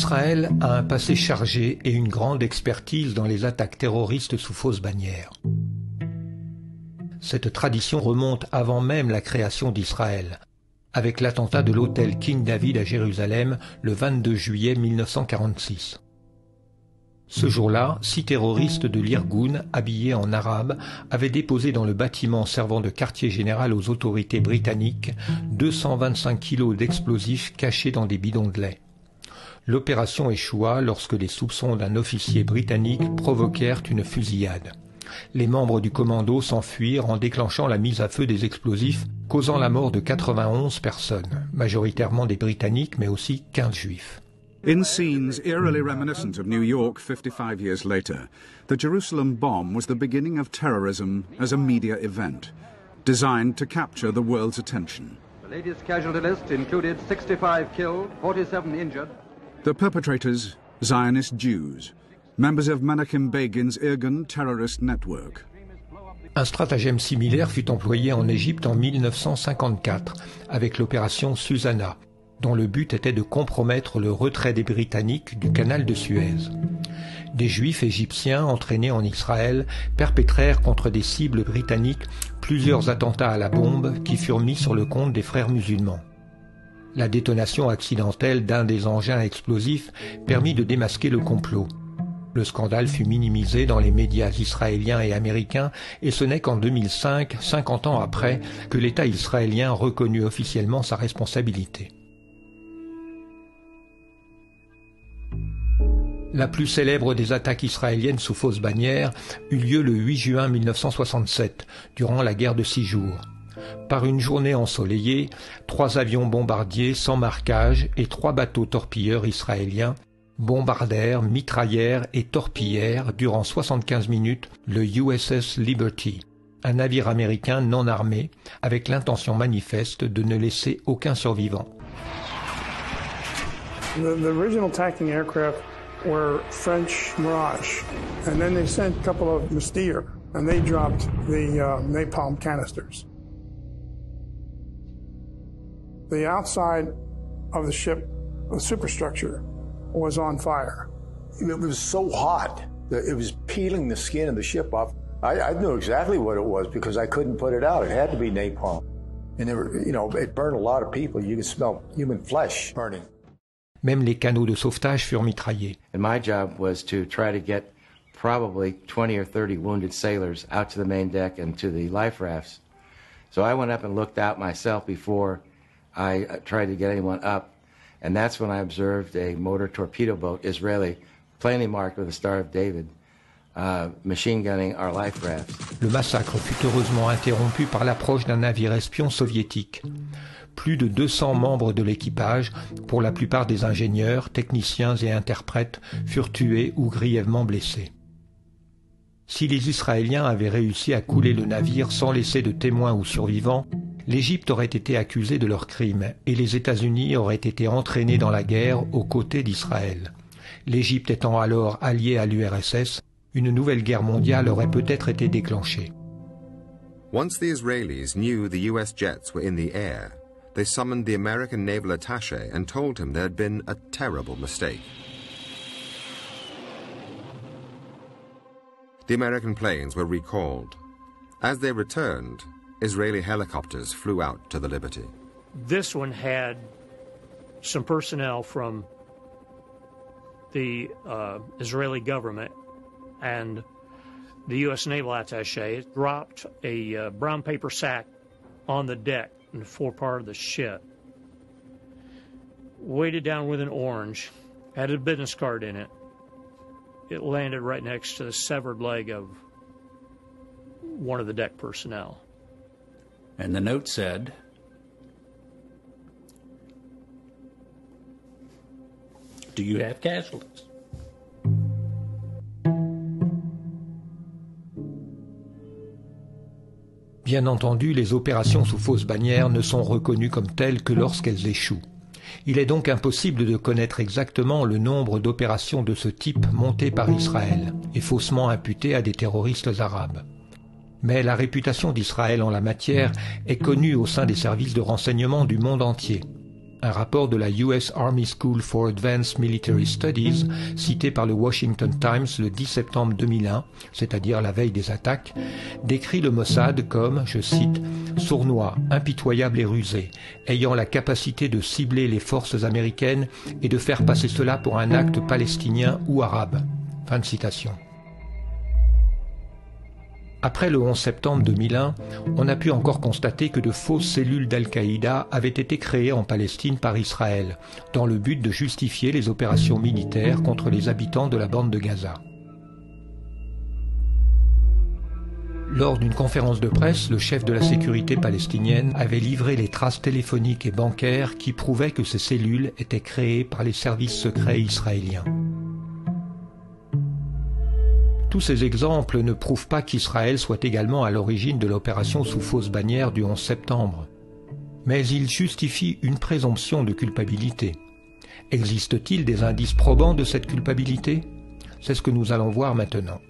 Israël a un passé chargé et une grande expertise dans les attaques terroristes sous fausse bannière. Cette tradition remonte avant même la création d'Israël, avec l'attentat de l'hôtel King David à Jérusalem le 22 juillet 1946. Ce jour-là, 6 terroristes de l'Irgun, habillés en arabe, avaient déposé dans le bâtiment servant de quartier général aux autorités britanniques 225 kilos d'explosifs cachés dans des bidons de lait. L'opération échoua lorsque les soupçons d'un officier britannique provoquèrent une fusillade. Les membres du commando s'enfuirent en déclenchant la mise à feu des explosifs, causant la mort de 91 personnes, majoritairement des Britanniques mais aussi 15 Juifs. In scenes eerily reminiscent of New York 55 years later, the Jerusalem bomb was the beginning of terrorism as a media event, designed to capture the world's attention. The latest casualty list included 65 killed, 47 injured. The perpetrators, Zionist Jews, members of Menachem Begin's Irgun terrorist network. Un stratagème similaire fut employé en Égypte en 1954 avec l'opération Susanna, dont le but était de compromettre le retrait des Britanniques du canal de Suez. Des Juifs égyptiens entraînés en Israël perpétrèrent contre des cibles britanniques plusieurs attentats à la bombe qui furent mis sur le compte des frères musulmans. La détonation accidentelle d'un des engins explosifs permit de démasquer le complot. Le scandale fut minimisé dans les médias israéliens et américains et ce n'est qu'en 2005, 50 ans après, que l'État israélien reconnut officiellement sa responsabilité. La plus célèbre des attaques israéliennes sous fausse bannière eut lieu le 8 juin 1967, durant la guerre de 6 jours. Par une journée ensoleillée, 3 avions bombardiers sans marquage et 3 bateaux torpilleurs israéliens bombardèrent, mitraillèrent et torpillèrent durant 75 minutes le USS Liberty, un navire américain non armé, avec l'intention manifeste de ne laisser aucun survivant. The original attacking aircraft were French Mirage, and then they sent a couple of Mystère, and they dropped the napalm canisters. The outside of the ship, the superstructure, was on fire. It was so hot that it was peeling the skin of the ship off. I knew exactly what it was because I couldn't put it out. It had to be napalm. And there were, it burned a lot of people. You could smell human flesh burning. Même les canaux de sauvetage furent mitraillés. And my job was to try to get probably 20 or 30 wounded sailors out to the main deck and to the life rafts. So I went up and looked out myself before I tried to get anyone up. And that's when I observed a motor torpedo boat, Israeli, plainly marked with the Star of David, machine gunning our life rafts. Le massacre fut heureusement interrompu par l'approche d'un navire espion soviétique. Plus de 200 membres de l'équipage, pour la plupart des ingénieurs, techniciens et interprètes, furent tués ou grièvement blessés. Si les Israéliens avaient réussi à couler le navire sans laisser de témoins ou survivants, l'Égypte aurait été accusée de leurs crimes et les États-Unis auraient été entraînés dans la guerre aux côtés d'Israël. L'Égypte étant alors alliée à l'URSS, une nouvelle guerre mondiale aurait peut-être été déclenchée. Once the Israelis knew the US jets were in the air, they summoned the American naval attaché and told him there had been a terrible mistake. The American planes were recalled. As they returned, Israeli helicopters flew out to the Liberty. This one had some personnel from the Israeli government and the U.S. naval attaché dropped a brown paper sack on the deck in the forepart of the ship. Weighted down with an orange, had a business card in it. It landed right next to the severed leg of one of the deck personnel. And the note said, "Do you have casualties?" Bien entendu, les opérations sous fausse bannière ne sont reconnues comme telles que lorsqu'elles échouent. Il est donc impossible de connaître exactement le nombre d'opérations de ce type montées par Israël et faussement imputées à des terroristes arabes. Mais la réputation d'Israël en la matière est connue au sein des services de renseignement du monde entier. Un rapport de la US Army School for Advanced Military Studies, cité par le Washington Times le 10 septembre 2001, c'est-à-dire la veille des attaques, décrit le Mossad comme, je cite, « sournois, impitoyable et rusé, ayant la capacité de cibler les forces américaines et de faire passer cela pour un acte palestinien ou arabe ». Fin de citation. Après le 11 septembre 2001, on a pu encore constater que de fausses cellules d'Al-Qaïda avaient été créées en Palestine par Israël, dans le but de justifier les opérations militaires contre les habitants de la bande de Gaza. Lors d'une conférence de presse, le chef de la sécurité palestinienne avait livré les traces téléphoniques et bancaires qui prouvaient que ces cellules étaient créées par les services secrets israéliens. Tous ces exemples ne prouvent pas qu'Israël soit également à l'origine de l'opération sous fausse bannière du 11 septembre. Mais ils justifient une présomption de culpabilité. Existe-t-il des indices probants de cette culpabilité? C'est ce que nous allons voir maintenant.